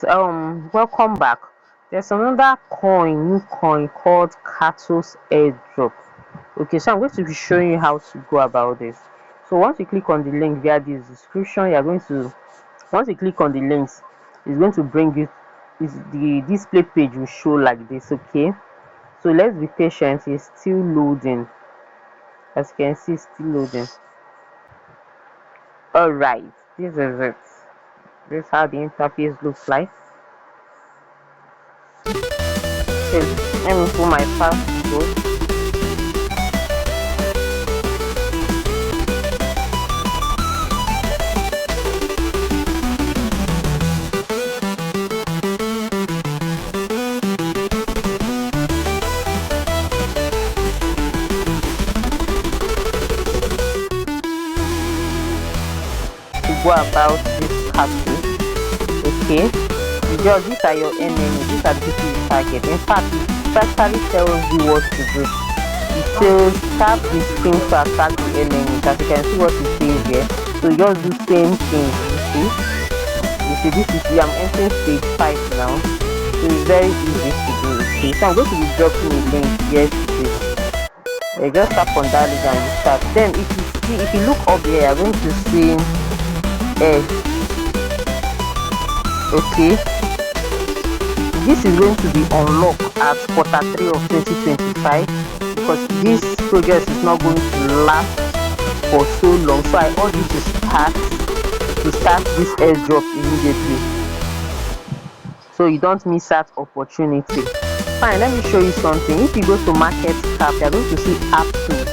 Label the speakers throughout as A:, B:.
A: Welcome back. There's another new coin called cattos airdrop. Okay, so I'm going to be showing you how to go about this. So once you click on the link via this description, you're going to once you click on the links, it's going to bring you the display page will show like this. Okay, so let's be patient, it's still loading. As you can see, it's still loading. All right, this is it. This is how the interface looks like. Okay, let me put my password. Go about this cattos. Okay, these are your enemies, these are the people you target. In fact, it practically tells you what to do. It says tap the screen to attack the enemies. As you can see what it says here, so just do same thing. You see this is I'm entering stage 5 now, so it's very easy to do. Okay, so I'm going to be dropping a link here to this. Just tap on that link and you start. Then if you look up here, you're going to see okay, this is going to be unlocked at Q3 of 2025 because this project is not going to last for so long. So I urge you to start this airdrop immediately so you don't miss that opportunity. Fine, let me show you something. If you go to market cap, you're going to see Aptos.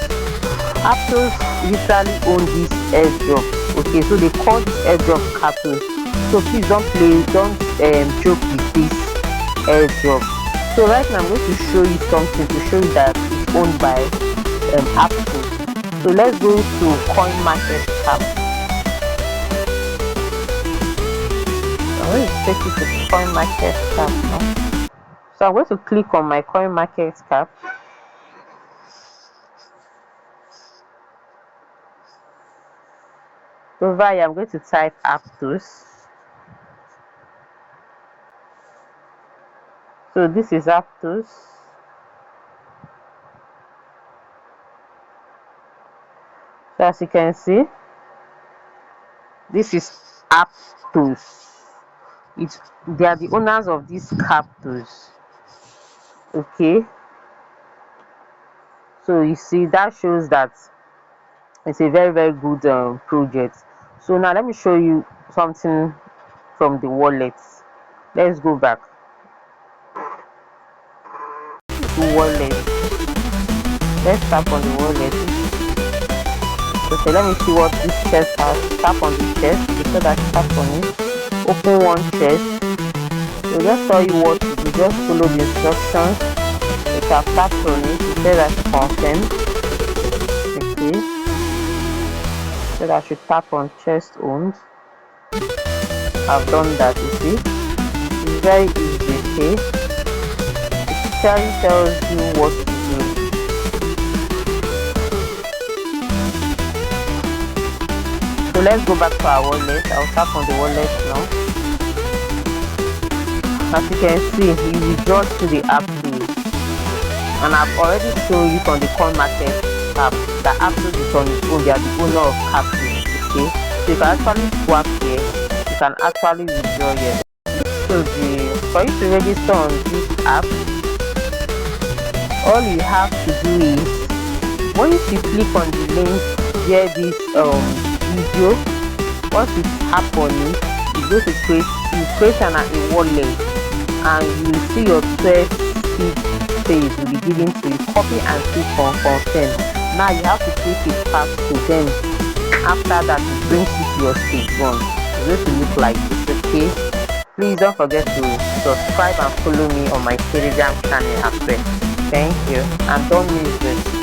A: Aptos literally own this airdrop. Okay, so they call this airdrop cattos. So please don't joke with this airdrop. So right now I'm going to show you something to show you that it's owned by Aptos. So let's go to coin market cap. I'm going to take you to coin market cap now. So I'm going to click on my coin market cap. Over here I'm going to type Aptos. So this is Aptos. So as you can see, this is Aptos. They are the owners of these cattos. Okay, so you see that shows that it's a very good project. So now let me show you something from the wallet. Let's go back to wallet. Let's tap on the wallet. Okay, let me see what this chest has. Tap on the chest. Before that, tap on it. Open one chest. So just tell you what to do. Just follow the instructions. You can tap on it. It says that confirm. Okay. So I should tap on chest owned. I've done that, you see. It's very easy, okay? It clearly tells you what to do. So let's go back to our wallet. I'll tap on the wallet now. As you can see, you withdraw to the Aptos. And I've already shown you from the coin market app that Aptos is on its own. They are the owner of cattos. Okay, so you can actually swap here. You can actually withdraw here. So for you to register on this app, all you have to do is once you click on the link via this video, once you tap on it, you go to create a wallet, and you will see your 12 space will be given to you. Copy and click on confirm. Now you have to click a passcode. Then after that, it brings you to your stage 1. It's going to look like this. Okay, please don't forget to subscribe and follow me on my Telegram channel as well. Thank you, and don't miss this.